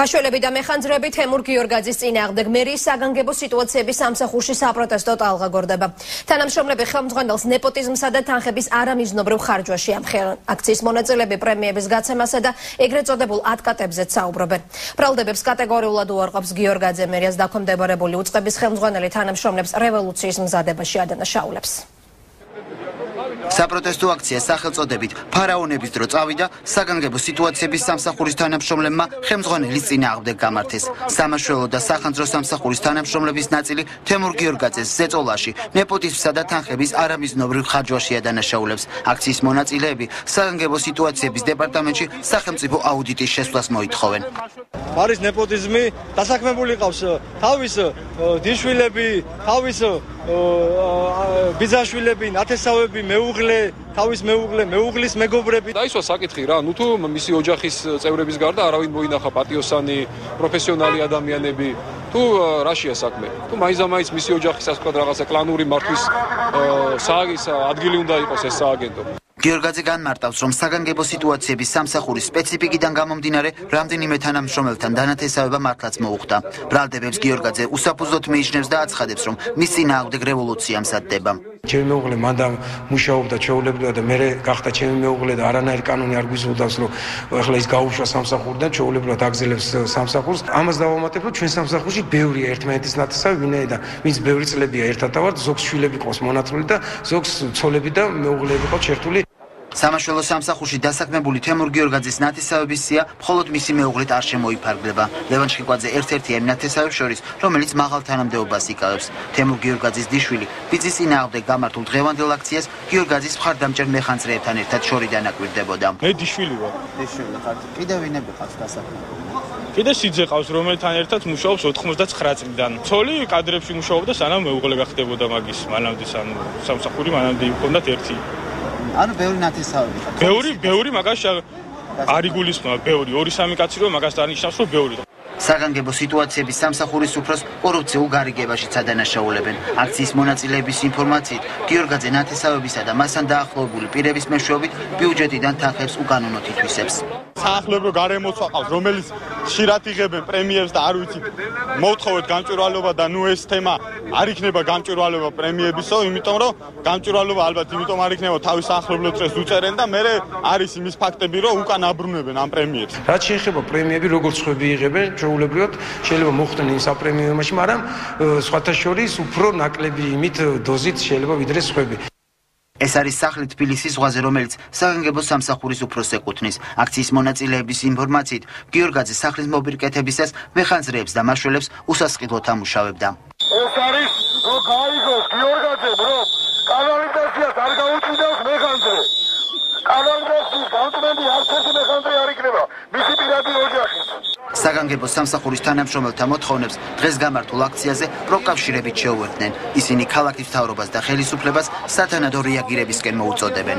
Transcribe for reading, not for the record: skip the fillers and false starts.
მაშველები და მეხანძრები თემურ გიორგაძის წინააღმდეგ მერიის საგანგებო სიტუაციების სამსახურში საპროტესტო ტალღა გორდება. თანამშრომლები ხელმძღვანელს ნეპოტიზმსა და თანხების არამიზნობრივ ხარჯვაში ამხელან. აქციის მონაწილეები პრემიების გაცემასა და ეგრეთ წოდებულ ატკატებზეც საუბრობენ. ბრალდებებს კატეგორიულად უარყოფს გიორგაძე მერიას დაქვემდებარებული უწყების ხელმძღვანელი თანამშრომლებს რევოლუციის მზადებაში ადანაშაულებს. საპროტესტო აქცია სახელწოდებით ფარაონების დრო წავიდა საგანგებო სიტუაციების სამსახურის თანამშრომლებმა ხელმძღვანელის წინააღმდეგ გამართეს. სამაშველო და სახანძრო სამსახურის თანამშრომლების ნაწილი თემურ გიორგაძეს ზეწოლაში ნეპოტიზმსა და თანხების არამიზნობრივ ხარჯვაში ადანაშაულებს. აქციის მონაწილეები საგანგებო სიტუაციების დეპარტამენტში სახელმწიფო აუდიტის შესვლას მოითხოვენ. არის ნეპოტიზმი, დასაქმებული ყავს თავის დიშვილები, თავის ბიძაშვილები, ნათესავები, მეუღლე, თავის მეუღლის მეგობრები. დაისვა საკითხი რა, თუ მისი ოჯახის წევრების გარდა არავინ მოინახა პატიოსანი, პროფესიონალი ადამიანები, თუ რაშია საქმე? თუ მაინც მისი ოჯახის ასე ვთქვათ რაღაცა კლანური მართვის ადგილი უნდა იყოს ეს სააგენტო. გიორგაძე განმარტავს, რომ საგანგებო სიტუაციების სამსახურის სპეციფიკიდან გამომდინარე რამდენიმე თანამშრომელთან დანათესავება მართლაც მოუხდა. ბრალდებებს გიორგაძე უსაფუძვლოდ მიიჩნევს და აცხადებს, რომ მის წინააღმდეგ რევოლუცია მზადდება. ჩემი მეუღლე მანდა მუშაობდა ჩვეულებრივად და მე გახდა ჩემი მეუღლე და არანაირი კანონი არ გვიზღუდავს, რომ ახლა ის გაუშვა სამსახურიდან ჩვეულებრივად აგზელებს სამსახურს. ამას დავამატებ, რომ ჩვენ სამსახურში ბევრია ერთმანეთის ნათესავი, ვინაიდან ვინც ბევრი წლებია ერთად ავართ, ზოგს შვილები ყავს მონათლული და ზოგს ცოლები და მეუღლეები ყავს ჩართული. სამაშველო სამსახურში დასაქმებული თემურ გიორგაძის ნათესავების სია მხოლოდ მისი მეუღლით არ შემოიფარგლება. ლევან შხიკვაძე ერთ-ერთია იმ ნათესავებს შორის, რომელიც მაღალ თანამდებობას იკავებს. თემურ გიორგაძის დიშვილი ბიძის წინააღმდეგ გამართულ დღევანდელ აქციას გიორგაძის მხარდამჭერ მეხანძრეებთან ერთად შორიდან აკვირდებოდა. მე დიშვილი ვარ. დიშვილი ხარ. კიდევ ვინები ყავს დასაქმებული? კიდე სიძე ყავს, რომელთან ერთად მუშაობს 99 წლიდან. ცოლი კადრებში მუშაობდა, სანამ მეუღლე გახდებოდა მაგის. მანამდე სამსახური მანამდე იქონდათ ერთი. ანუ ბევრი ნათესავები. ბევრი მაგას არ იგულისხმება, ბევრი 2-3 კაცი რომ მაგას დანიშნავს, რომ ბევრი. საგანგებო სიტუაციების სამსახურის უფროს კორუფციულ გარიგებაშიც ადანაშაულებენ. აქციის მონაწილეების ინფორმაციით, გიორგაძე ნათესავებისა და მასთან დაახლოებული პირების მეშვეობით ბიუჯეტიდან თანხებს უკანონოდ ითვისებს. საახლობლო გარემოცვა ყავს, რომელიც ხშირად იღებენ პრემიებს და არ ვიცით. მოვთხოვეთ გამჭვირვალობა და ნუ ეს თემა არ იქნება გამჭვირვალობა პრემიებისო, იმიტომ რომ გამჭვირვალობა ალბათ იმიტომ არ იქნება თავის საახლობლო წრეს უწერენ და მე არის იმის ფაქტები, რომ უკან აბრუნებენ ამ პრემიებს. რაც შეეხება პრემიები, როგორც ხვები იღებენ, ჩვეულებრივად შეიძლება მოხდნენ იმ საპრემიუმში, მაგრამ სხვათა შორის უფრო ნაკლები იმით დოზით შეიძლება ვიდრე ხვები. ეს არის სახლი თბილისის ზღვაზე, რომელიც საგანგებო სამსახურის უფროს ეკუთვნის. აქციის მონაწილეების ინფორმაციით, გიორგაძე სახლის მოპირკეთებისას მეხანძრეებს და მაშველებს უსასყიდლოდ ამუშავებდა. ეს არის რომ გაიგოს გიორგაძემ, რომ კანონიზაციას არ გაუწევს მეხანძრე. კანონიზაციის გამწმენდი არც ერთი მეხანძრე არ იქნება, მისი პირადი ოჯახის. საგანგებო სამსახურის თანამშრომელთა მოთხოვნებს დღეს გამართულ აქციაზე პროკავშირებით შეუერთდნენ. ისინი ქალაქის მთავრობას და ხელისუფლებას სათანადო რეაგირებისკენ მოუწოდებენ.